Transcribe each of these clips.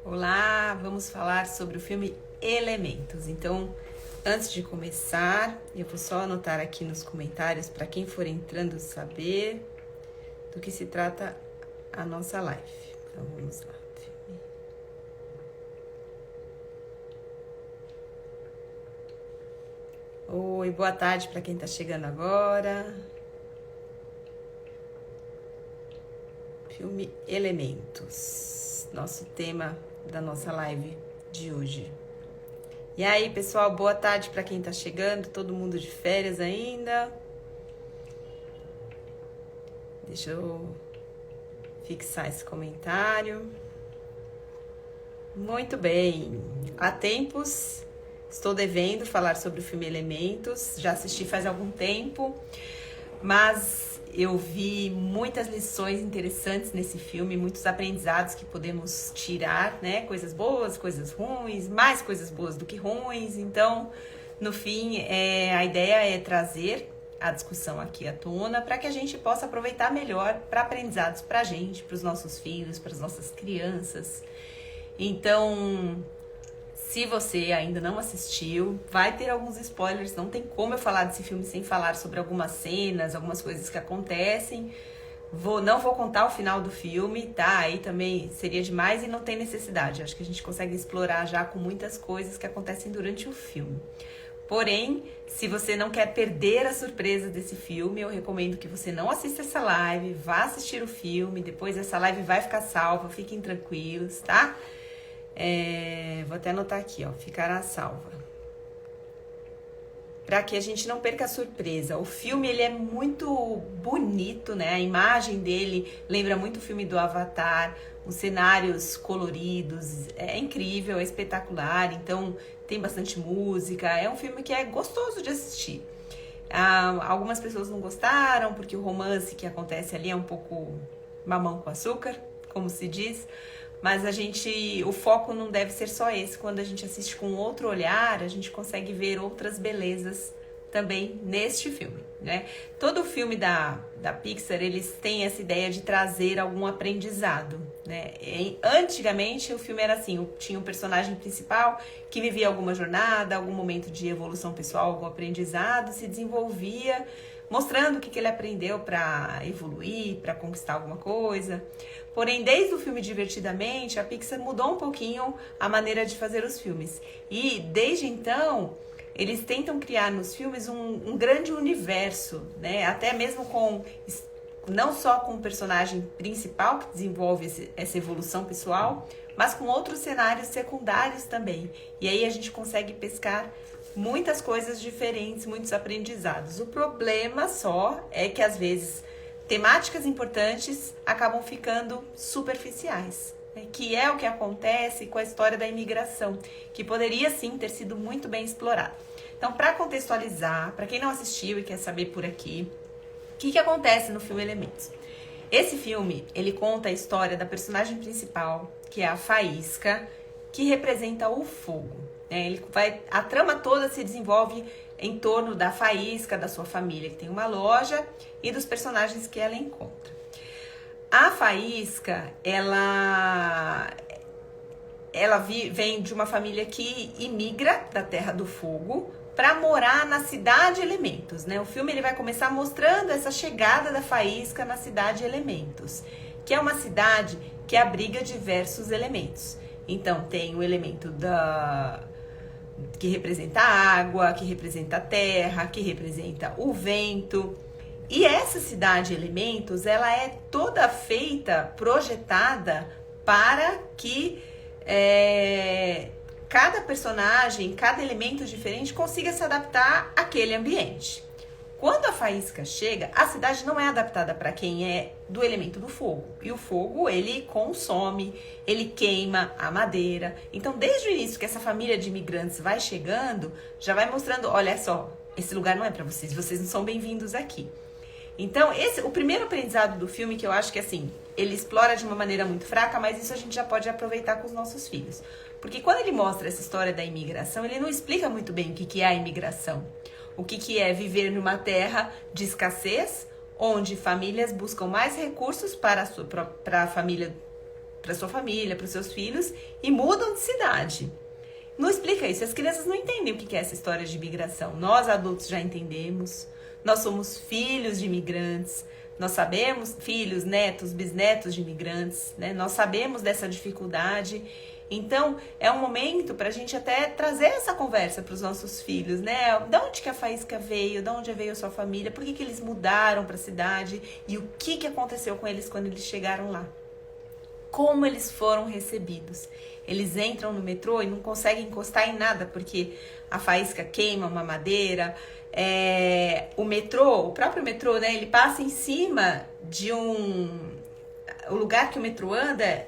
Olá, vamos falar sobre o filme Elementos. Então, antes de começar, eu vou só anotar aqui nos comentários para quem for entrando saber do que se trata a nossa live. Então, vamos lá. Oi, boa tarde para quem está chegando agora. Filme Elementos, nosso tema da nossa live de hoje. E aí, pessoal, boa tarde para quem tá chegando, todo mundo de férias ainda. Deixa eu fixar esse comentário. Muito bem. Há tempos estou devendo falar sobre o filme Elementos. Já assisti faz algum tempo, mas eu vi muitas lições interessantes nesse filme, muitos aprendizados que podemos tirar, né? Coisas boas, coisas ruins, mais coisas boas do que ruins. Então, no fim, a ideia é trazer a discussão aqui à tona para que a gente possa aproveitar melhor para aprendizados para a gente, para os nossos filhos, para as nossas crianças. Então, se você ainda não assistiu, vai ter alguns spoilers, não tem como eu falar desse filme sem falar sobre algumas cenas, algumas coisas que acontecem. Não vou contar o final do filme, tá? Aí também seria demais e não tem necessidade. Acho que a gente consegue explorar já com muitas coisas que acontecem durante o filme. Porém, se você não quer perder a surpresa desse filme, eu recomendo que você não assista essa live, vá assistir o filme, depois essa live vai ficar salva, fiquem tranquilos, tá? Vou até anotar aqui, ó, ficará salva. Para que a gente não perca a surpresa. O filme, ele é muito bonito, né? A imagem dele lembra muito o filme do Avatar, os cenários coloridos, é incrível, é espetacular, então tem bastante música, é um filme que é gostoso de assistir. Algumas pessoas não gostaram, porque o romance que acontece ali é um pouco mamão com açúcar, como se diz. Mas o foco não deve ser só esse. Quando a gente assiste com outro olhar, a gente consegue ver outras belezas também neste filme, né? Todo filme da Pixar, eles têm essa ideia de trazer algum aprendizado, né? Antigamente, o filme era assim, tinha um personagem principal que vivia alguma jornada, algum momento de evolução pessoal, algum aprendizado, se desenvolvia, mostrando o que ele aprendeu para evoluir, para conquistar alguma coisa. Porém, desde o filme Divertidamente, a Pixar mudou um pouquinho a maneira de fazer os filmes. E, desde então, eles tentam criar nos filmes um grande universo, né? Até mesmo não só com o personagem principal, que desenvolve essa evolução pessoal, mas com outros cenários secundários também. E aí a gente consegue pescar muitas coisas diferentes, muitos aprendizados. O problema só é que, às vezes, temáticas importantes acabam ficando superficiais, né? Que é o que acontece com a história da imigração, que poderia sim ter sido muito bem explorada. Então, para contextualizar, para quem não assistiu e quer saber por aqui, o que acontece no filme Elementos? Esse filme, ele conta a história da personagem principal, que é a Faísca, que representa o fogo, né? A trama toda se desenvolve em torno da Faísca, da sua família, que tem uma loja, e dos personagens que ela encontra. A Faísca, ela vem de uma família que imigra da Terra do Fogo para morar na Cidade Elementos, né? O filme ele vai começar mostrando essa chegada da Faísca na Cidade Elementos, que é uma cidade que abriga diversos elementos. Então, tem o elemento que representa a água, que representa a terra, que representa o vento. E essa Cidade Elementos, ela é toda feita, projetada para que cada personagem, cada elemento diferente consiga se adaptar àquele ambiente. Quando a Faísca chega, a cidade não é adaptada para quem é do elemento do fogo. E o fogo, ele consome, ele queima a madeira. Então, desde o início que essa família de imigrantes vai chegando, já vai mostrando, olha só, esse lugar não é para vocês não são bem-vindos aqui. Então, o primeiro aprendizado do filme, que eu acho que assim, ele explora de uma maneira muito fraca, mas isso a gente já pode aproveitar com os nossos filhos. Porque quando ele mostra essa história da imigração, ele não explica muito bem o que é a imigração. O que é viver numa terra de escassez, onde famílias buscam mais recursos para a família para sua família, para os seus filhos e mudam de cidade. Não explica isso, as crianças não entendem o que é essa história de imigração. Nós adultos já entendemos, nós somos filhos de imigrantes, nós sabemos, filhos, netos, bisnetos de imigrantes, né? Nós sabemos dessa dificuldade. Então, é um momento para a gente até trazer essa conversa para os nossos filhos, né? De onde que a Faísca veio? De onde veio a sua família? Por que eles mudaram para a cidade? E o que aconteceu com eles quando eles chegaram lá? Como eles foram recebidos? Eles entram no metrô e não conseguem encostar em nada, porque a faísca queima uma madeira. O metrô, o próprio metrô, né? Ele passa em cima de o lugar que o metrô anda.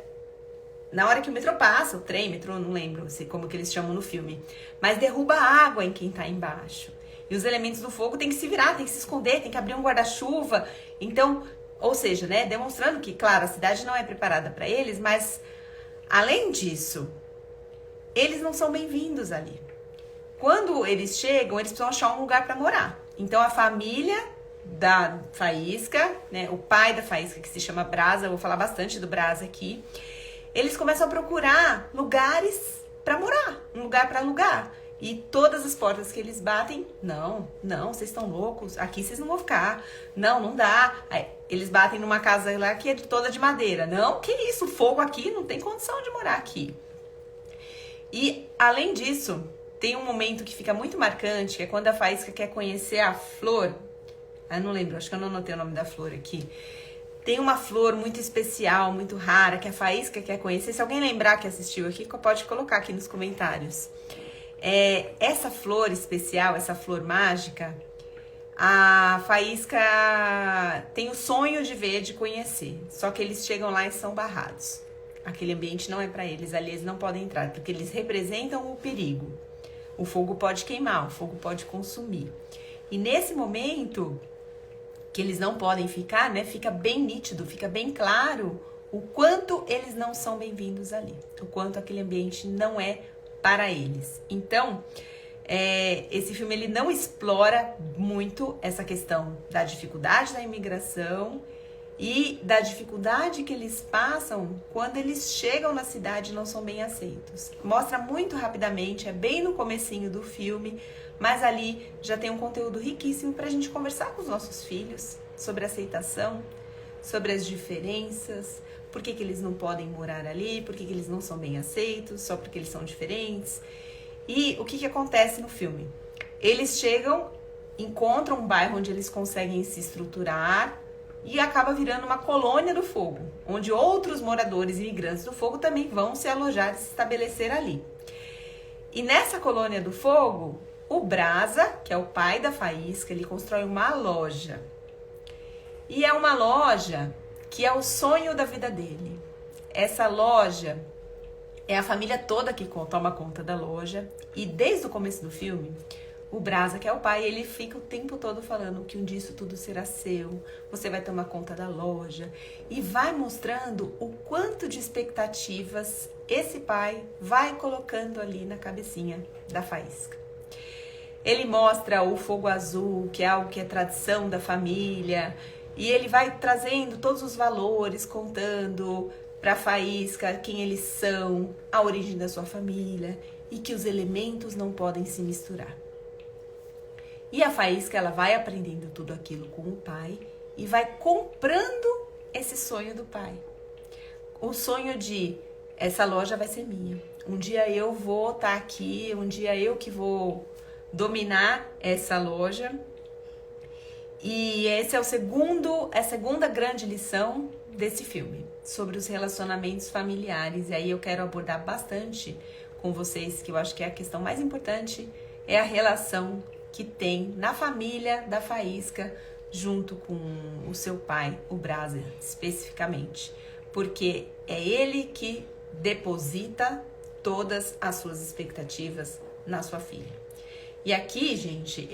Na hora que o metrô passa, o trem, metrô, não lembro como que eles chamam no filme, mas derruba água em quem tá embaixo. E os elementos do fogo tem que se virar, tem que se esconder, tem que abrir um guarda-chuva. Então, ou seja, né, demonstrando que, claro, a cidade não é preparada para eles, mas além disso, eles não são bem-vindos ali. Quando eles chegam, eles precisam achar um lugar para morar. Então, a família da Faísca, né, o pai da Faísca, que se chama Brasa, eu vou falar bastante do Brasa aqui, eles começam a procurar lugares para morar, um lugar para alugar. E todas as portas que eles batem, não, vocês estão loucos, aqui vocês não vão ficar, não dá. Aí, eles batem numa casa lá que é toda de madeira, não, que isso, fogo aqui, não tem condição de morar aqui. E, além disso, tem um momento que fica muito marcante, que é quando a Faísca quer conhecer a flor, eu não lembro, acho que eu não anotei o nome da flor aqui. Tem uma flor muito especial, muito rara, que a Faísca quer conhecer. Se alguém lembrar que assistiu aqui, pode colocar aqui nos comentários. Essa flor especial, essa flor mágica, a Faísca tem o sonho de ver, de conhecer. Só que eles chegam lá e são barrados. Aquele ambiente não é para eles, ali eles não podem entrar, porque eles representam o perigo. O fogo pode queimar, o fogo pode consumir. E nesse momento que eles não podem ficar, né, fica bem nítido, fica bem claro o quanto eles não são bem-vindos ali, o quanto aquele ambiente não é para eles. Então, esse filme ele não explora muito essa questão da dificuldade da imigração e da dificuldade que eles passam quando eles chegam na cidade e não são bem aceitos. Mostra muito rapidamente, é bem no comecinho do filme, mas ali já tem um conteúdo riquíssimo para a gente conversar com os nossos filhos sobre aceitação, sobre as diferenças, por que eles não podem morar ali, por que eles não são bem aceitos, só porque eles são diferentes. E o que acontece no filme? Eles chegam, encontram um bairro onde eles conseguem se estruturar e acaba virando uma colônia do fogo, onde outros moradores imigrantes do fogo também vão se alojar e se estabelecer ali. E nessa colônia do fogo, o Brasa, que é o pai da Faísca, ele constrói uma loja. E é uma loja que é o sonho da vida dele. Essa loja é a família toda que toma conta da loja. E desde o começo do filme, o Brasa, que é o pai, ele fica o tempo todo falando que um dia isso tudo será seu, você vai tomar conta da loja. E vai mostrando o quanto de expectativas esse pai vai colocando ali na cabecinha da Faísca. Ele mostra o fogo azul, que é algo que é tradição da família, e ele vai trazendo todos os valores, contando para a Faísca quem eles são, a origem da sua família, e que os elementos não podem se misturar. E a Faísca, ela vai aprendendo tudo aquilo com o pai e vai comprando esse sonho do pai. O sonho de, essa loja vai ser minha, um dia eu vou estar aqui, um dia eu que vou dominar essa loja. E esse é a segunda grande lição desse filme, sobre os relacionamentos familiares. E aí eu quero abordar bastante com vocês, que eu acho que é a questão mais importante, é a relação que tem na família da Faísca junto com o seu pai, o Brasa, especificamente. Porque é ele que deposita todas as suas expectativas na sua filha. E aqui, gente,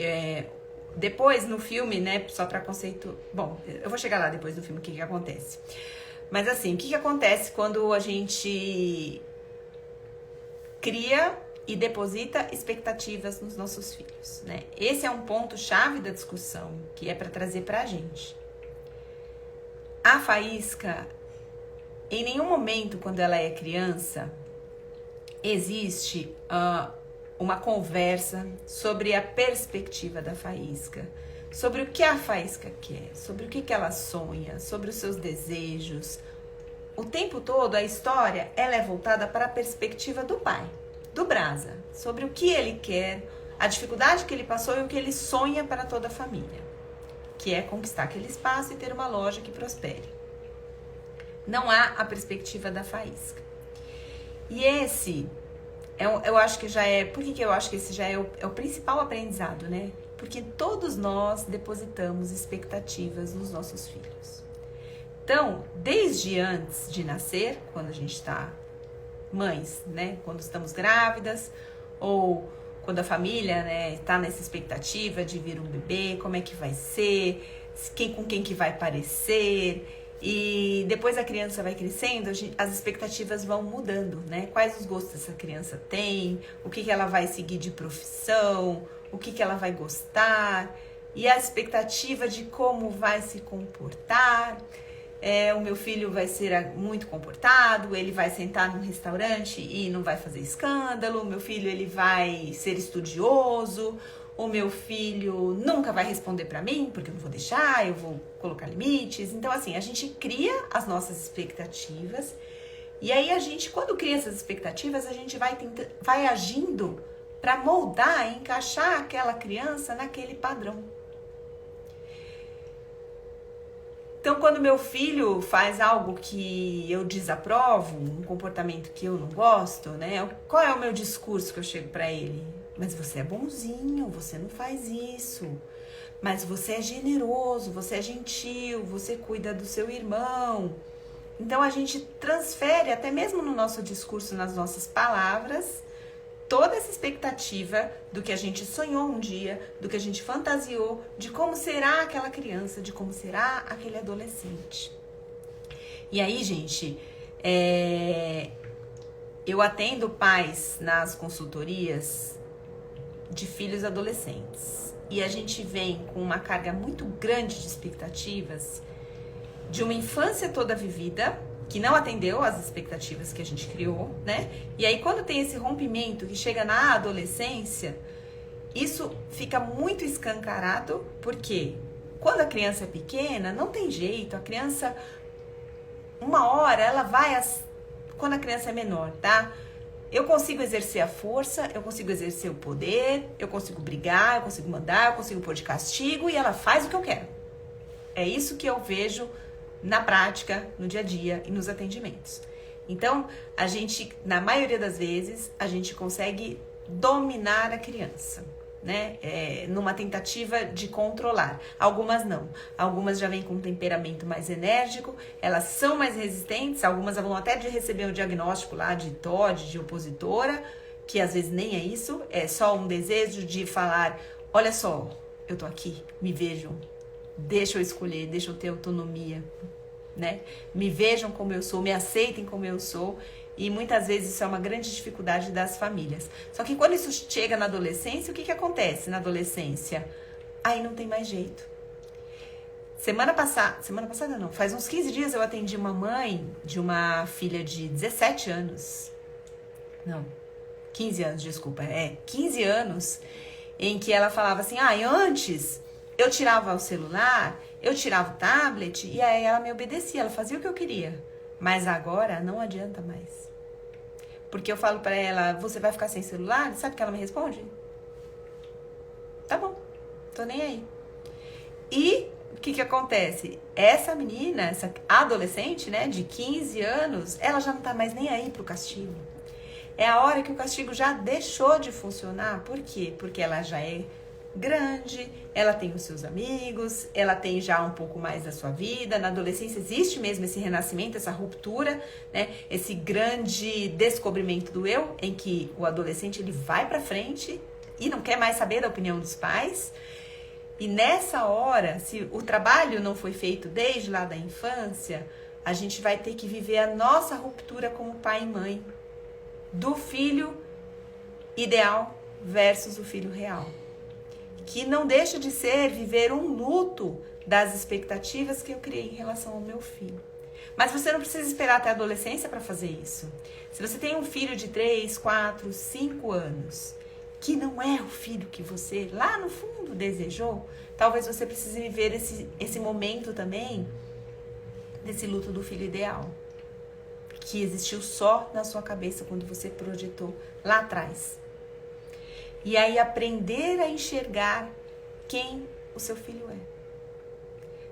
depois no filme, né, só para conceito... Bom, eu vou chegar lá depois do filme, o que acontece. Mas assim, o que acontece quando a gente cria e deposita expectativas nos nossos filhos, né? Esse é um ponto-chave da discussão, que é para trazer pra gente. A Faísca, em nenhum momento, quando ela é criança, existe uma conversa sobre a perspectiva da Faísca, sobre o que a Faísca quer, sobre o que ela sonha, sobre os seus desejos. O tempo todo a história ela é voltada para a perspectiva do pai, do Brasa, sobre o que ele quer, a dificuldade que ele passou e o que ele sonha para toda a família, que é conquistar aquele espaço e ter uma loja que prospere. Não há a perspectiva da Faísca. E esse, eu acho que já é... Por que eu acho que esse já é o principal aprendizado, né? Porque todos nós depositamos expectativas nos nossos filhos. Então, desde antes de nascer, quando a gente está mães, né? Quando estamos grávidas, ou quando a família, né, está nessa expectativa de vir um bebê, como é que vai ser, com quem que vai parecer, e depois a criança vai crescendo, as expectativas vão mudando, né? Quais os gostos essa criança tem, o que ela vai seguir de profissão, o que ela vai gostar, e a expectativa de como vai se comportar. O meu filho vai ser muito comportado, ele vai sentar num restaurante e não vai fazer escândalo, o meu filho ele vai ser estudioso, o meu filho nunca vai responder pra mim, porque eu não vou deixar, eu vou colocar limites. Então, assim, a gente cria as nossas expectativas, e aí a gente, quando cria essas expectativas, a gente vai agindo para moldar e encaixar aquela criança naquele padrão. Então, quando meu filho faz algo que eu desaprovo, um comportamento que eu não gosto, né? Qual é o meu discurso que eu chego para ele? Mas você é bonzinho, você não faz isso. Mas você é generoso, você é gentil, você cuida do seu irmão. Então, a gente transfere, até mesmo no nosso discurso, nas nossas palavras, toda essa expectativa do que a gente sonhou um dia, do que a gente fantasiou, de como será aquela criança, de como será aquele adolescente. E aí, gente, eu atendo pais nas consultorias de filhos adolescentes. E a gente vem com uma carga muito grande de expectativas de uma infância toda vivida, que não atendeu às expectativas que a gente criou, né? E aí, quando tem esse rompimento que chega na adolescência, isso fica muito escancarado, porque quando a criança é pequena, não tem jeito, a criança, uma hora, ela vai, quando a criança é menor, tá? Eu consigo exercer a força, eu consigo exercer o poder, eu consigo brigar, eu consigo mandar, eu consigo pôr de castigo, e ela faz o que eu quero. É isso que eu vejo na prática, no dia a dia e nos atendimentos. Então, a gente, na maioria das vezes, a gente consegue dominar a criança, né? Numa tentativa de controlar. Algumas não. Algumas já vêm com um temperamento mais enérgico, elas são mais resistentes, algumas vão até de receber um diagnóstico lá de TOD, de opositora, que às vezes nem é isso, é só um desejo de falar, olha só, eu tô aqui, me vejam. Deixa eu escolher, deixa eu ter autonomia, né? Me vejam como eu sou, me aceitem como eu sou. E muitas vezes isso é uma grande dificuldade das famílias. Só que quando isso chega na adolescência, o que acontece na adolescência? Aí não tem mais jeito. Semana passada não, faz uns 15 dias eu atendi uma mãe de uma filha de 17 anos. Não, 15 anos, desculpa. 15 anos, em que ela falava assim, antes eu tirava o celular, eu tirava o tablet, e aí ela me obedecia, ela fazia o que eu queria. Mas agora não adianta mais. Porque eu falo pra ela, você vai ficar sem celular? Sabe o que ela me responde? Tá bom, tô nem aí. E o que acontece? Essa menina, essa adolescente, né, de 15 anos, ela já não tá mais nem aí pro castigo. É a hora que o castigo já deixou de funcionar. Por quê? Porque ela já é grande, ela tem os seus amigos, ela tem já um pouco mais da sua vida. Na adolescência existe mesmo esse renascimento, essa ruptura, né? Esse grande descobrimento do eu, em que o adolescente ele vai pra frente e não quer mais saber da opinião dos pais. E nessa hora, se o trabalho não foi feito desde lá da infância, a gente vai ter que viver a nossa ruptura como pai e mãe, do filho ideal versus o filho real. Que não deixa de ser viver um luto das expectativas que eu criei em relação ao meu filho. Mas você não precisa esperar até a adolescência para fazer isso. Se você tem um filho de 3, 4, 5 anos, que não é o filho que você lá no fundo desejou, talvez você precise viver esse momento também desse luto do filho ideal, que existiu só na sua cabeça quando você projetou lá atrás. E aí aprender a enxergar quem o seu filho é.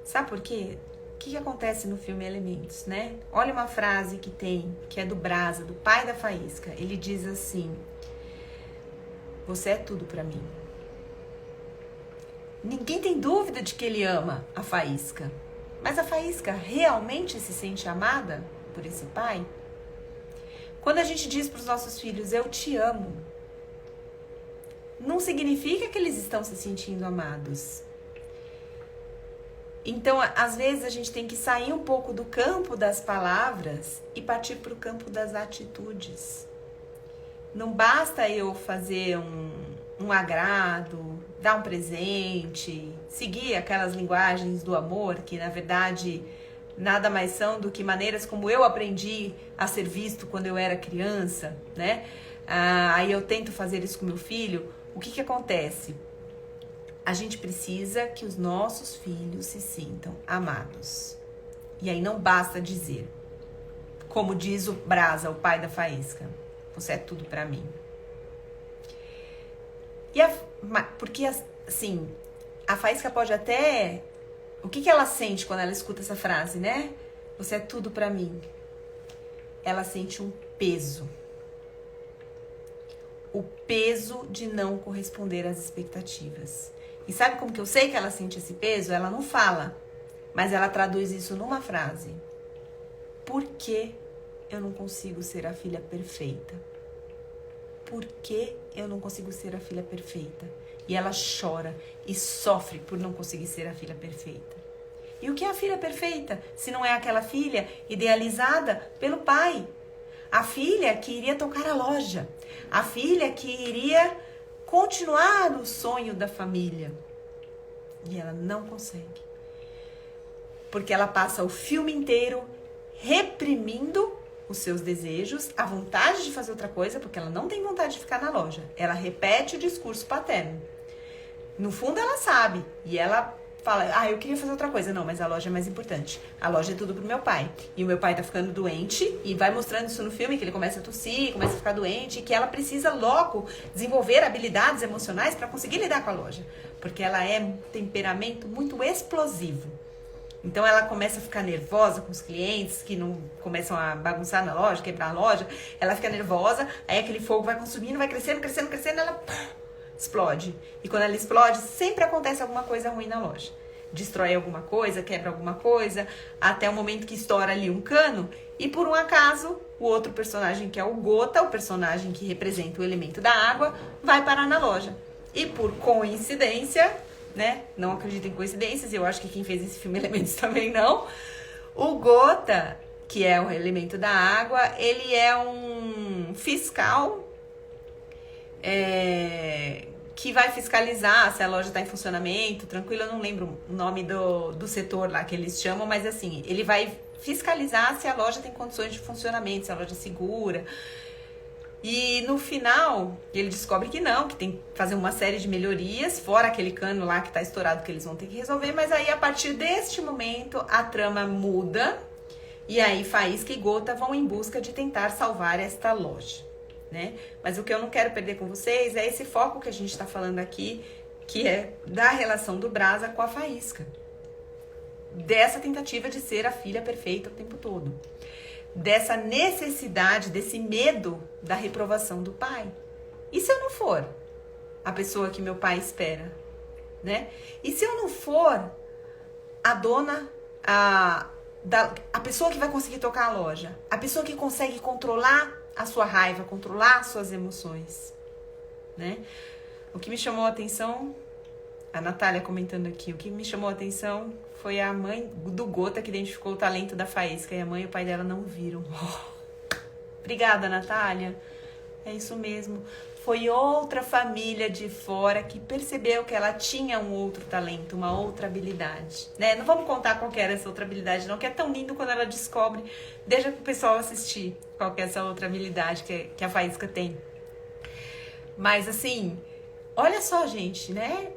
Sabe por quê? O que acontece no filme Elementos, né? Olha uma frase que é do Brasa, do pai da Faísca. Ele diz assim: você é tudo pra mim. Ninguém tem dúvida de que ele ama a Faísca. Mas a Faísca realmente se sente amada por esse pai? Quando a gente diz para os nossos filhos, eu te amo, não significa que eles estão se sentindo amados. Então, às vezes, a gente tem que sair um pouco do campo das palavras e partir para o campo das atitudes. Não basta eu fazer um agrado, dar um presente, seguir aquelas linguagens do amor, que na verdade nada mais são do que maneiras como eu aprendi a ser visto quando eu era criança, né? Aí eu tento fazer isso com meu filho. O que acontece? A gente precisa que os nossos filhos se sintam amados. E aí não basta dizer, como diz o Brasa, o pai da Faísca, você é tudo pra mim. Porque, assim, a Faísca pode até... O que ela sente quando ela escuta essa frase, né? Você é tudo pra mim. Ela sente um peso. O peso de não corresponder às expectativas. E sabe como que eu sei que ela sente esse peso? Ela não fala, mas ela traduz isso numa frase. Por que eu não consigo ser a filha perfeita? Por que eu não consigo ser a filha perfeita? E ela chora e sofre por não conseguir ser a filha perfeita. E o que é a filha perfeita? Se não é aquela filha idealizada pelo pai. A filha que iria tocar a loja. A filha que iria continuar o sonho da família. E ela não consegue. Porque ela passa o filme inteiro reprimindo os seus desejos, a vontade de fazer outra coisa, porque ela não tem vontade de ficar na loja. Ela repete o discurso paterno. No fundo ela sabe. E ela fala, eu queria fazer outra coisa. Não, mas a loja é mais importante. A loja é tudo pro meu pai. E o meu pai tá ficando doente, e vai mostrando isso no filme, que ele começa a tossir, começa a ficar doente, e que ela precisa logo desenvolver habilidades emocionais para conseguir lidar com a loja. Porque ela é um temperamento muito explosivo. Então ela começa a ficar nervosa com os clientes que não começam a bagunçar na loja, quebrar a loja. Ela fica nervosa, aí aquele fogo vai consumindo, vai crescendo, crescendo, crescendo, ela explode. E quando ela explode, sempre acontece alguma coisa ruim na loja. Destrói alguma coisa, quebra alguma coisa, até o momento que estoura ali um cano. E por um acaso, o outro personagem, que é o Gota, o personagem que representa o elemento da água, vai parar na loja. E por coincidência, né? Não acredito em coincidências, eu acho que quem fez esse filme Elementos também não. O Gota, que é o elemento da água, ele é um fiscal que vai fiscalizar se a loja está em funcionamento, tranquilo, eu não lembro o nome do setor lá que eles chamam, mas assim, ele vai fiscalizar se a loja tem condições de funcionamento, se a loja é segura. E no final, ele descobre que não, que tem que fazer uma série de melhorias, fora aquele cano lá que tá estourado que eles vão ter que resolver, mas aí a partir deste momento a trama muda e aí Faísca e Gota vão em busca de tentar salvar esta loja, né? Mas o que eu não quero perder com vocês é esse foco que a gente tá falando aqui, que é da relação do Brasa com a Faísca. Dessa tentativa de ser a filha perfeita o tempo todo. Dessa necessidade, desse medo da reprovação do pai. E se eu não for a pessoa que meu pai espera, né? E se eu não for a dona, a pessoa que vai conseguir tocar a loja, a pessoa que consegue controlar a sua raiva, controlar as suas emoções, né? O que me chamou a atenção, a Natália comentando aqui, o que me chamou a atenção foi a mãe do Gota que identificou o talento da Faísca e a mãe e o pai dela não viram. Obrigada, Natália. É isso mesmo. Foi outra família de fora que percebeu que ela tinha um outro talento, uma outra habilidade, né? Não vamos contar qual que era essa outra habilidade, não, que é tão lindo quando ela descobre. Deixa pro pessoal assistir qual que é essa outra habilidade que a Faísca tem. Mas assim, olha só, gente, né?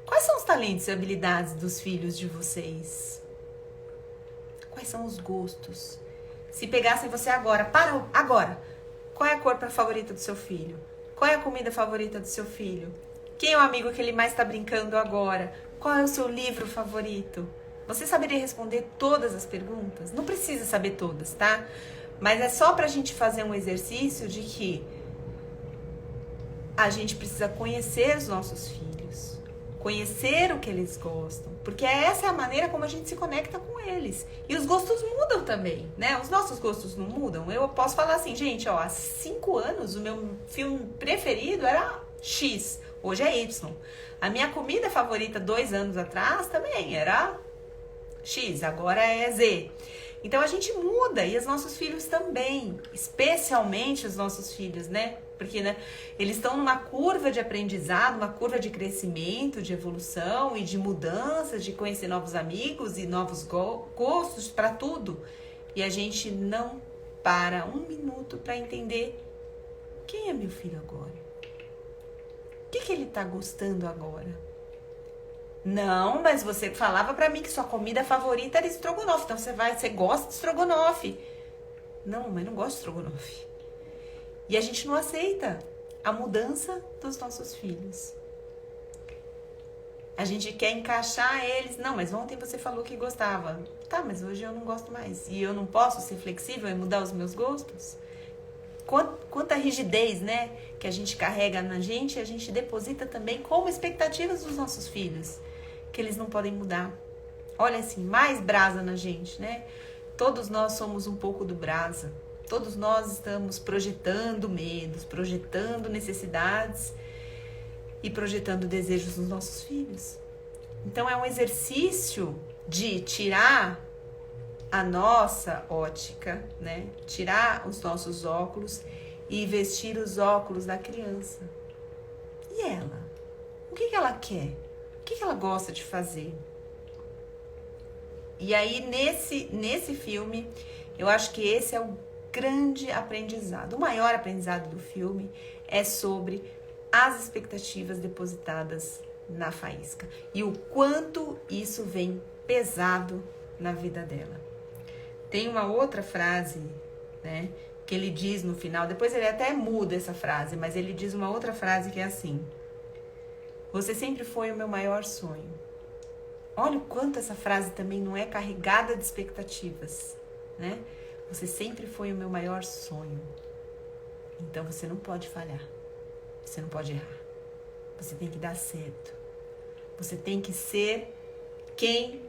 Quais são os talentos e habilidades dos filhos de vocês? Quais são os gostos? Se pegassem você agora, agora, qual é a cor favorita do seu filho? Qual é a comida favorita do seu filho? Quem é o amigo que ele mais está brincando agora? Qual é o seu livro favorito? Você saberia responder todas as perguntas? Não precisa saber todas, tá? Mas é só pra gente fazer um exercício de que a gente precisa conhecer os nossos filhos, conhecer o que eles gostam, porque essa é a maneira como a gente se conecta com eles. E os gostos mudam também, né? Os nossos gostos não mudam. Eu posso falar assim, gente, ó, há 5 anos o meu filme preferido era X, hoje é Y. A minha comida favorita 2 anos atrás também era X, agora é Z. Então a gente muda e os nossos filhos também, especialmente os nossos filhos, né? Porque, né, eles estão numa curva de aprendizado, uma curva de crescimento, de evolução e de mudanças, de conhecer novos amigos e novos gostos para tudo. E a gente não para um minuto para entender quem é meu filho agora. O que ele tá gostando agora? Não, mas você falava para mim que sua comida favorita era estrogonofe, então você gosta de estrogonofe. Não, mas não gosto de estrogonofe. E a gente não aceita a mudança dos nossos filhos. A gente quer encaixar eles. Não, mas ontem você falou que gostava. Tá, mas hoje eu não gosto mais. E eu não posso ser flexível e mudar os meus gostos? Quanta rigidez, né? Que a gente carrega na gente, a gente deposita também como expectativas dos nossos filhos. Que eles não podem mudar. Olha assim, mais brasa na gente, né? Todos nós somos um pouco do brasa. Todos nós estamos projetando medos, projetando necessidades e projetando desejos nos nossos filhos. Então é um exercício de tirar a nossa ótica, né? Tirar os nossos óculos e vestir os óculos da criança. E ela? O que ela quer? O que ela gosta de fazer? E aí nesse filme, eu acho que esse é o grande aprendizado. O maior aprendizado do filme é sobre as expectativas depositadas na Faísca e o quanto isso vem pesado na vida dela. Tem uma outra frase, né, que ele diz no final, depois ele até muda essa frase, mas ele diz uma outra frase que é assim: você sempre foi o meu maior sonho. Olha o quanto essa frase também não é carregada de expectativas, né? Você sempre foi o meu maior sonho. Então você não pode falhar. Você não pode errar. Você tem que dar certo. Você tem que ser quem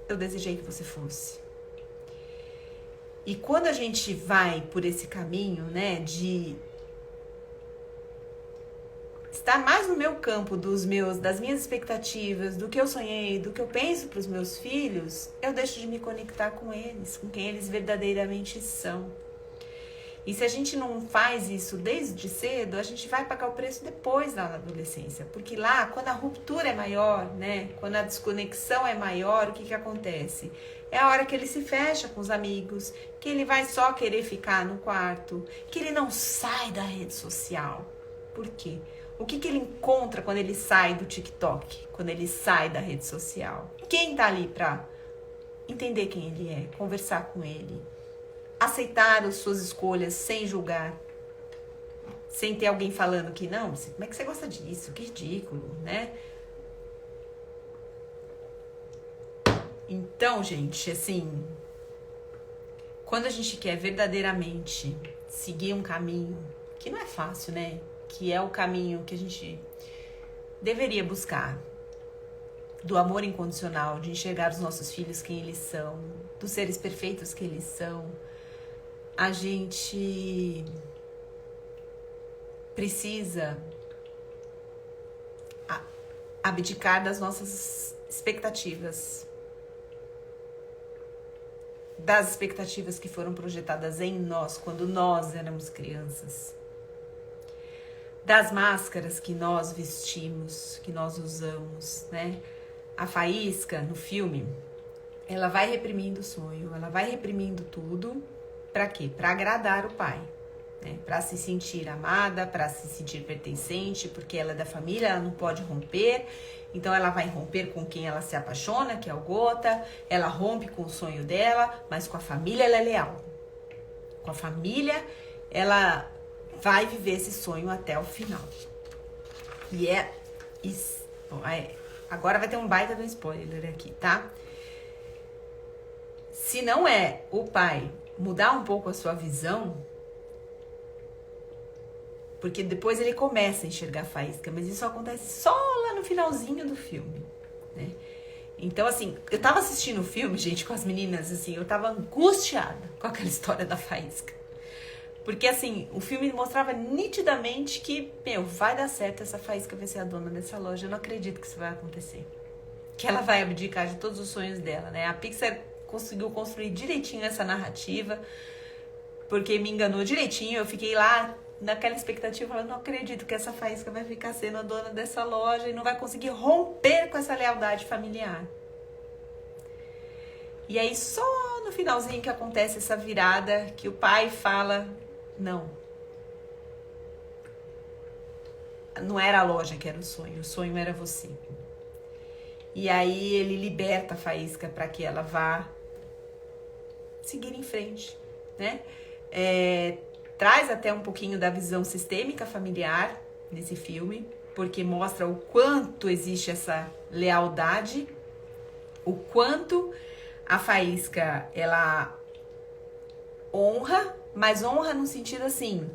eu desejei que você fosse. E quando a gente vai por esse caminho, né, de estar mais no meu campo das minhas expectativas, do que eu sonhei, do que eu penso para os meus filhos, eu deixo de me conectar com eles, com quem eles verdadeiramente são. E se a gente não faz isso desde cedo, a gente vai pagar o preço depois da adolescência. Porque lá, quando a ruptura é maior, né, quando a desconexão é maior, o que acontece? É a hora que ele se fecha com os amigos, que ele vai só querer ficar no quarto, que ele não sai da rede social. Por quê? O que ele encontra quando ele sai do TikTok, quando ele sai da rede social? Quem tá ali pra entender quem ele é, conversar com ele, aceitar as suas escolhas sem julgar, sem ter alguém falando que não, como é que você gosta disso? Que ridículo, né? Então, gente, assim, quando a gente quer verdadeiramente seguir um caminho, que não é fácil, né? Que é o caminho que a gente deveria buscar, do amor incondicional, de enxergar os nossos filhos quem eles são, dos seres perfeitos que eles são, a gente precisa abdicar das nossas expectativas, das expectativas que foram projetadas em nós quando nós éramos crianças. das máscaras que nós vestimos, que nós usamos, né? A Faísca, no filme, ela vai reprimindo o sonho, ela vai reprimindo tudo. Pra quê? Pra agradar o pai, né? Pra se sentir amada, pra se sentir pertencente, porque ela é da família, ela não pode romper. Então ela vai romper com quem ela se apaixona, que é o Gota. Ela rompe com o sonho dela, mas com a família ela é leal. Com a família, ela vai viver esse sonho até o final. E é isso. Agora vai ter um baita do spoiler aqui, tá? Se não é o pai mudar um pouco a sua visão, porque depois ele começa a enxergar a Faísca, mas isso acontece só lá no finalzinho do filme, né? Então, assim, eu tava assistindo o filme, gente, com as meninas, assim, eu tava angustiada com aquela história da Faísca. Porque, assim, o filme mostrava nitidamente que, vai dar certo, essa Faísca vai ser a dona dessa loja. Eu não acredito que isso vai acontecer. Que ela vai abdicar de todos os sonhos dela, né? A Pixar conseguiu construir direitinho essa narrativa, porque me enganou direitinho. Eu fiquei lá naquela expectativa, eu não acredito que essa Faísca vai ficar sendo a dona dessa loja e não vai conseguir romper com essa lealdade familiar. E aí, só no finalzinho que acontece essa virada, que o pai fala... Não era a loja que era o sonho era você. E aí ele liberta a Faísca para que ela vá seguir em frente, né? Traz até um pouquinho da visão sistêmica familiar nesse filme, porque mostra o quanto existe essa lealdade, o quanto a Faísca, ela honra, mas honra no sentido assim,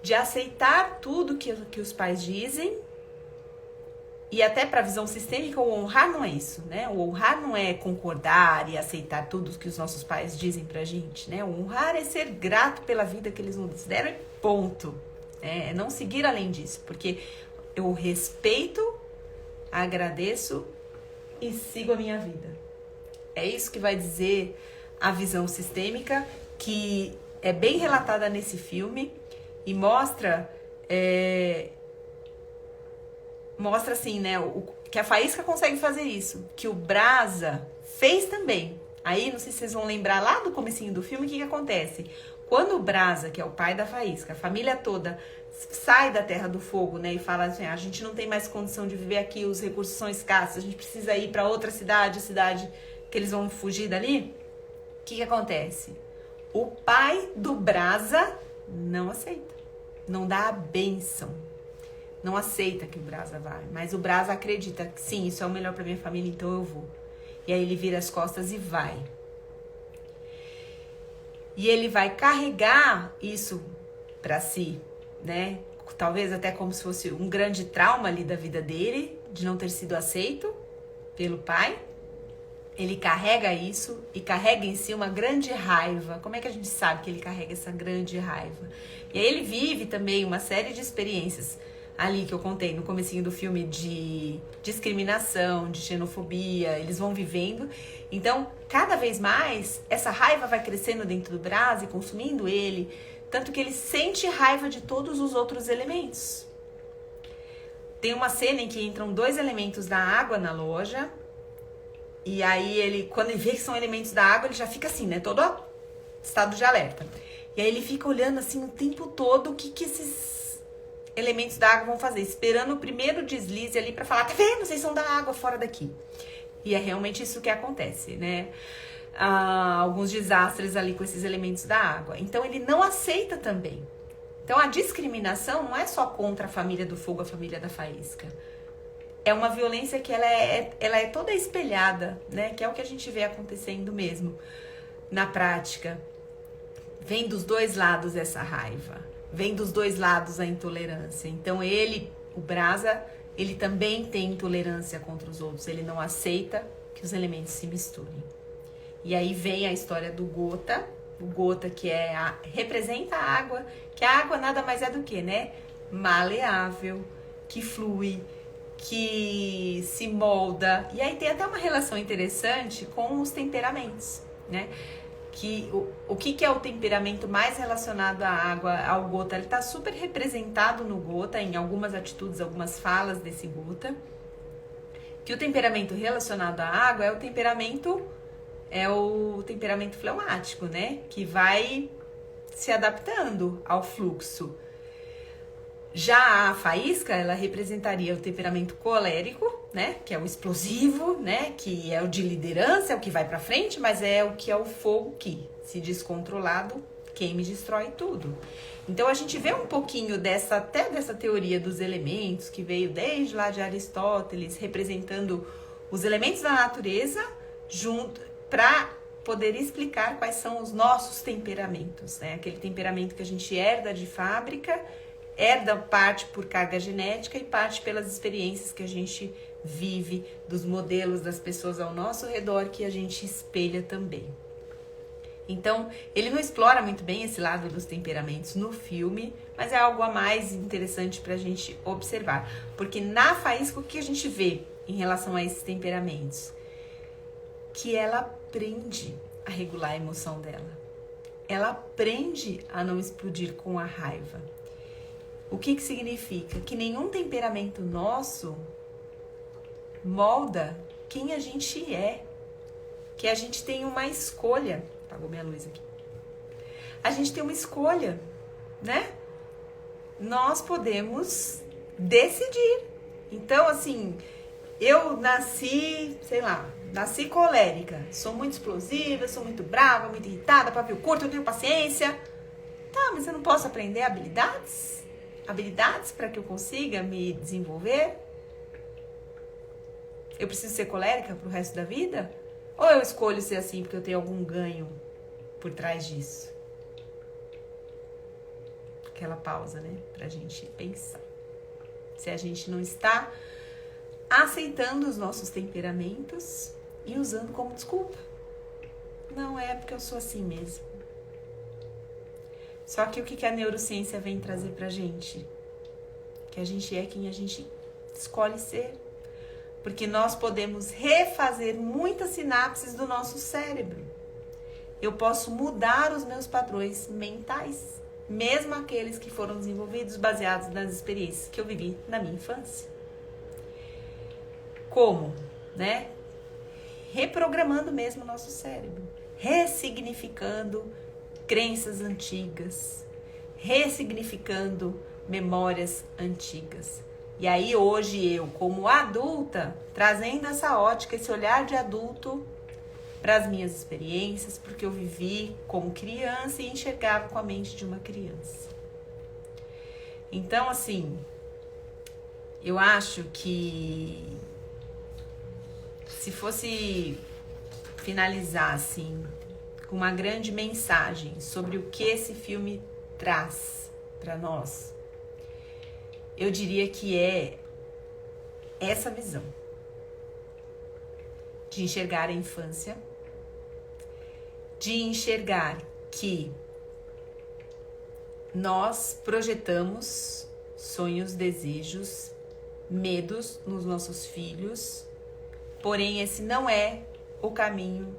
de aceitar tudo que os pais dizem. E até para a visão sistêmica, o honrar não é isso, né? O honrar não é concordar e aceitar tudo que os nossos pais dizem pra gente, né? O honrar é ser grato pela vida que eles nos deram e ponto. É não seguir além disso, porque eu respeito, agradeço e sigo a minha vida. É isso que vai dizer a visão sistêmica, que é bem relatada nesse filme e mostra assim, né, que a Faísca consegue fazer isso, que o Brasa fez também. Aí, não sei se vocês vão lembrar lá do comecinho do filme, o que acontece? Quando o Brasa, que é o pai da Faísca, a família toda sai da Terra do Fogo, né, e fala assim, a gente não tem mais condição de viver aqui, os recursos são escassos, a gente precisa ir para outra cidade, a cidade que eles vão fugir dali, o que acontece? O pai do Brasa não aceita, não dá a bênção, não aceita que o Brasa vá, mas o Brasa acredita que sim, isso é o melhor para minha família, então eu vou. E aí ele vira as costas e vai. E ele vai carregar isso para si, né? Talvez até como se fosse um grande trauma ali da vida dele, de não ter sido aceito pelo pai. Ele carrega isso e carrega em si uma grande raiva. Como é que a gente sabe que ele carrega essa grande raiva? E aí ele vive também uma série de experiências ali que eu contei no comecinho do filme, de discriminação, de xenofobia, eles vão vivendo. Então, cada vez mais, essa raiva vai crescendo dentro do Brasa e consumindo ele, tanto que ele sente raiva de todos os outros elementos. Tem uma cena em que entram 2 elementos da água na loja, e aí ele, quando ele vê que são elementos da água, ele já fica assim, né, todo estado de alerta. E aí ele fica olhando assim o tempo todo o que esses elementos da água vão fazer, esperando o primeiro deslize ali pra falar, tá vendo, vocês são da água, fora daqui. E é realmente isso que acontece, né? Alguns desastres ali com esses elementos da água. Então ele não aceita também. Então a discriminação não é só contra a família do fogo, a família da Faísca. É uma violência que ela é toda espelhada, né? Que é o que a gente vê acontecendo mesmo na prática. Vem dos 2 lados essa raiva. Vem dos 2 lados a intolerância. Então ele, o Brasa, ele também tem intolerância contra os outros. Ele não aceita que os elementos se misturem. E aí vem a história do Gota. O Gota que representa a água. Que a água nada mais é do que, né? Maleável, que flui, que se molda. E aí tem até uma relação interessante com os temperamentos, né? que o que é o temperamento mais relacionado à água, ao Gota. Ele está super representado no Gota, em algumas atitudes, algumas falas desse Gota. Que o temperamento relacionado à água é o temperamento fleumático, né? Que vai se adaptando ao fluxo. Já a faísca, ela representaria o temperamento colérico, né? Que é o explosivo, né? Que é o de liderança, é o que vai pra frente, mas é o que é o fogo que, se descontrolado, queima e destrói tudo. Então a gente vê um pouquinho dessa teoria dos elementos, que veio desde lá de Aristóteles, representando os elementos da natureza, junto para poder explicar quais são os nossos temperamentos, né? Aquele temperamento que a gente herda de fábrica, herda parte por carga genética e parte pelas experiências que a gente vive, dos modelos das pessoas ao nosso redor que a gente espelha também. Então, ele não explora muito bem esse lado dos temperamentos no filme, mas é algo a mais interessante para a gente observar. Porque na faísca, o que a gente vê em relação a esses temperamentos? Que ela aprende a regular a emoção dela. Ela aprende a não explodir com a raiva. O que significa? Que nenhum temperamento nosso molda quem a gente é. Que a gente tem uma escolha. Apagou minha luz aqui. A gente tem uma escolha, né? Nós podemos decidir. Então, assim, eu nasci colérica. Sou muito explosiva, sou muito brava, muito irritada, pavio curto, eu tenho paciência. Tá, mas eu não posso aprender habilidades? Habilidades para que eu consiga me desenvolver? Eu preciso ser colérica pro resto da vida? Ou eu escolho ser assim porque eu tenho algum ganho por trás disso? Aquela pausa, né? Pra gente pensar. Se a gente não está aceitando os nossos temperamentos e usando como desculpa. Não é porque eu sou assim mesmo. Só que o que a neurociência vem trazer pra gente? Que a gente é quem a gente escolhe ser. Porque nós podemos refazer muitas sinapses do nosso cérebro. Eu posso mudar os meus padrões mentais, mesmo aqueles que foram desenvolvidos baseados nas experiências que eu vivi na minha infância. Como? Né? Reprogramando mesmo o nosso cérebro, ressignificando crenças antigas, ressignificando memórias antigas. E aí hoje eu, como adulta, trazendo essa ótica, esse olhar de adulto para as minhas experiências, porque eu vivi como criança e enxergava com a mente de uma criança. Então, assim, eu acho que se fosse finalizar, assim, com uma grande mensagem sobre o que esse filme traz para nós, eu diria que é essa visão de enxergar a infância, de enxergar que nós projetamos sonhos, desejos, medos nos nossos filhos, porém esse não é o caminho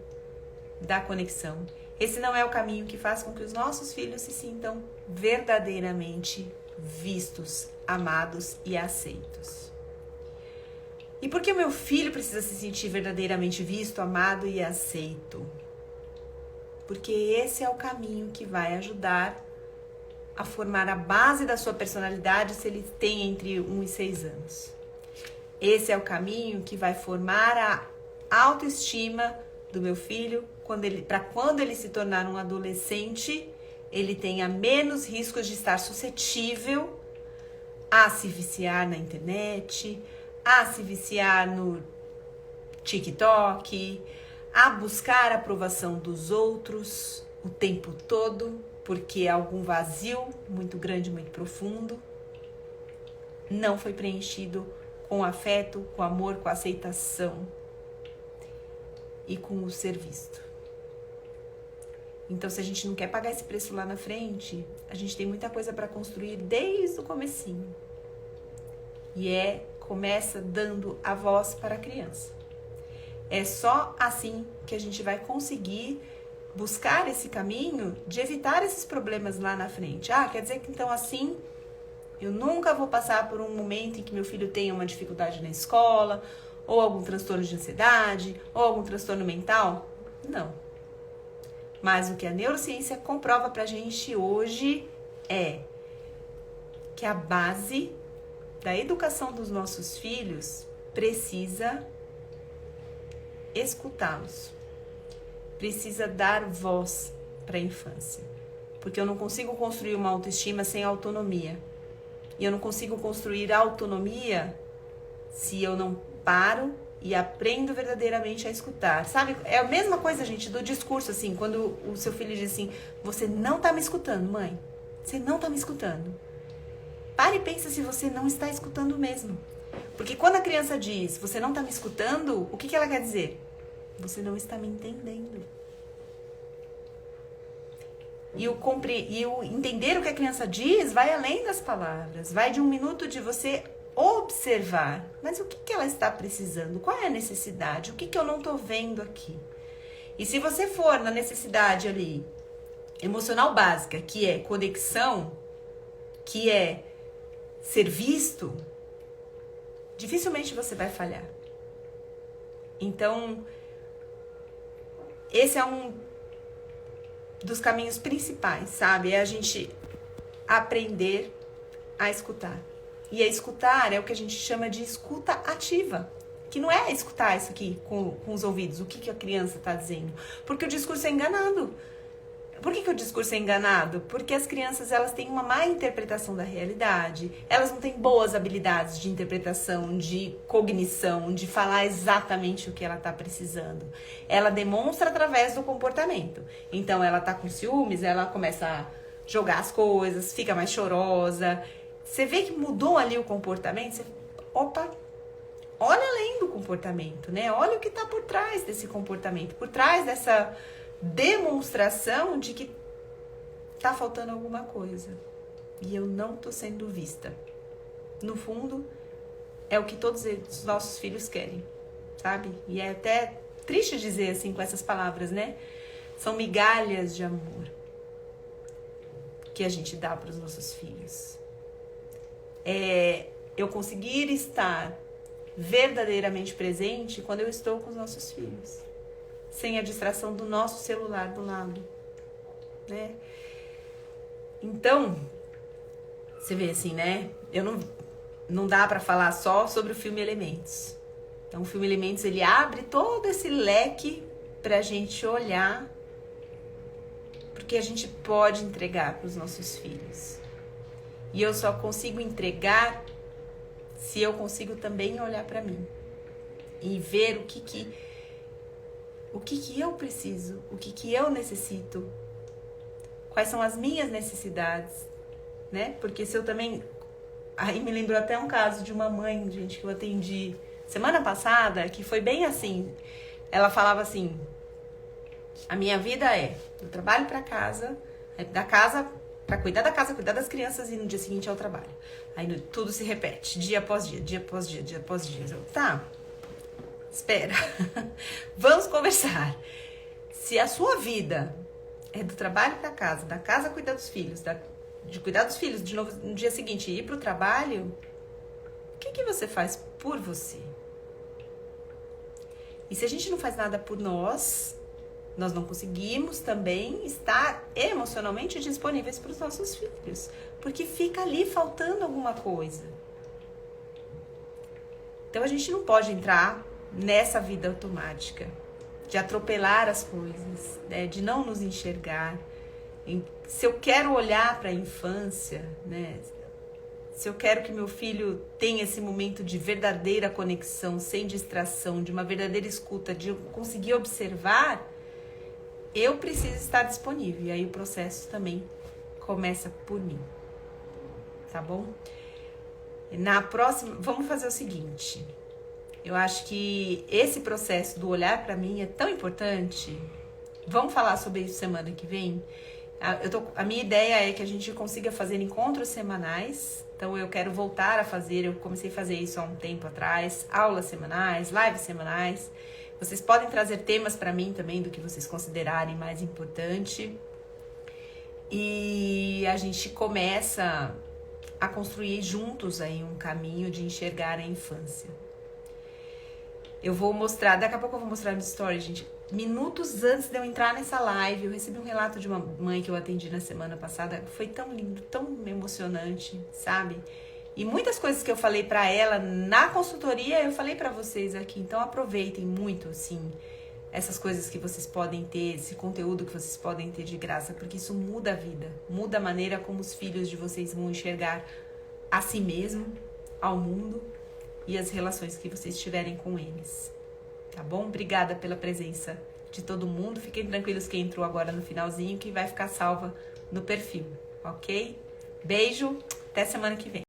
da conexão. Esse não é o caminho que faz com que os nossos filhos se sintam verdadeiramente vistos, amados e aceitos. E por que o meu filho precisa se sentir verdadeiramente visto, amado e aceito? Porque esse é o caminho que vai ajudar a formar a base da sua personalidade se ele tem entre 1 e 6 anos. Esse é o caminho que vai formar a autoestima do meu filho para quando ele se tornar um adolescente, ele tenha menos riscos de estar suscetível a se viciar na internet, a se viciar no TikTok, a buscar a aprovação dos outros o tempo todo, porque algum vazio muito grande, muito profundo não foi preenchido com afeto, com amor, com aceitação e com o ser visto. Então, se a gente não quer pagar esse preço lá na frente, a gente tem muita coisa para construir desde o comecinho. E começa dando a voz para a criança. É só assim que a gente vai conseguir buscar esse caminho de evitar esses problemas lá na frente. Ah, quer dizer que então assim eu nunca vou passar por um momento em que meu filho tenha uma dificuldade na escola, ou algum transtorno de ansiedade, ou algum transtorno mental? Não. Mas o que a neurociência comprova pra gente hoje é que a base da educação dos nossos filhos precisa escutá-los. Precisa dar voz para a infância. Porque eu não consigo construir uma autoestima sem autonomia. E eu não consigo construir autonomia se eu não paro e aprendo verdadeiramente a escutar. Sabe, é a mesma coisa, gente, do discurso, assim, quando o seu filho diz assim, você não tá me escutando, mãe. Você não tá me escutando. Pare e pensa se você não está escutando mesmo. Porque quando a criança diz, você não tá me escutando, o que ela quer dizer? Você não está me entendendo. E o entender o que a criança diz vai além das palavras. Vai de um minuto de você observar. Mas o que ela está precisando? Qual é a necessidade? O que eu não estou vendo aqui? E se você for na necessidade ali emocional básica, que é conexão, que é ser visto, dificilmente você vai falhar. Então, esse é um dos caminhos principais, sabe? É a gente aprender a escutar. E a escutar é o que a gente chama de escuta ativa. Que não é escutar isso aqui com os ouvidos, o que a criança está dizendo. Porque o discurso é enganado. Por que o discurso é enganado? Porque as crianças, elas têm uma má interpretação da realidade, elas não têm boas habilidades de interpretação, de cognição, de falar exatamente o que ela está precisando. Ela demonstra através do comportamento. Então, ela está com ciúmes, ela começa a jogar as coisas, fica mais chorosa. Você vê que mudou ali o comportamento, você, opa, olha além do comportamento, né? Olha o que está por trás desse comportamento, por trás dessa demonstração de que tá faltando alguma coisa e eu não tô sendo vista. No fundo, é o que todos os nossos filhos querem, sabe? E é até triste dizer assim com essas palavras, né? São migalhas de amor que a gente dá para os nossos filhos. É eu conseguir estar verdadeiramente presente quando eu estou com os nossos filhos, sem a distração do nosso celular do lado, né? Então, você vê assim, né? Não dá pra falar só sobre o filme Elementos. Então, o filme Elementos, ele abre todo esse leque pra gente olhar porque a gente pode entregar pros nossos filhos. E eu só consigo entregar se eu consigo também olhar pra mim e ver o que eu preciso, o que eu necessito, quais são as minhas necessidades, né? Porque se eu também... Aí me lembrou até um caso de uma mãe, gente, que eu atendi semana passada, que foi bem assim. Ela falava assim, a minha vida é do trabalho pra casa, da casa pra cuidar da casa, cuidar das crianças e no dia seguinte ao trabalho. Aí tudo se repete, dia após dia, dia após dia, dia após dia. Eu, tá... Espera, vamos conversar. Se a sua vida é do trabalho para casa, da casa cuidar dos filhos, de cuidar dos filhos, de novo no dia seguinte ir para o trabalho, o que você faz por você? E se a gente não faz nada por nós não conseguimos também estar emocionalmente disponíveis para os nossos filhos, porque fica ali faltando alguma coisa. Então a gente não pode entrar nessa vida automática, de atropelar as coisas, né? De não nos enxergar. Se eu quero olhar para a infância, né? Se eu quero que meu filho tenha esse momento de verdadeira conexão, sem distração, de uma verdadeira escuta, de eu conseguir observar, eu preciso estar disponível. E aí o processo também começa por mim, tá bom? Na próxima, vamos fazer o seguinte... Eu acho que esse processo do olhar para mim é tão importante. Vamos falar sobre isso semana que vem? A minha ideia é que a gente consiga fazer encontros semanais. Então, eu quero voltar a fazer. Eu comecei a fazer isso há um tempo atrás. Aulas semanais, lives semanais. Vocês podem trazer temas para mim também do que vocês considerarem mais importante. E a gente começa a construir juntos aí um caminho de enxergar a infância. Eu vou mostrar, daqui a pouco eu vou mostrar no story, gente. Minutos antes de eu entrar nessa live, eu recebi um relato de uma mãe que eu atendi na semana passada. Foi tão lindo, tão emocionante, sabe? E muitas coisas que eu falei pra ela na consultoria, eu falei pra vocês aqui. Então aproveitem muito, assim, essas coisas que vocês podem ter, esse conteúdo que vocês podem ter de graça, porque isso muda a vida, muda a maneira como os filhos de vocês vão enxergar a si mesmo, ao mundo e as relações que vocês tiverem com eles. Tá bom? Obrigada pela presença de todo mundo. Fiquem tranquilos quem entrou agora no finalzinho, que vai ficar salva no perfil, ok? Beijo, até semana que vem.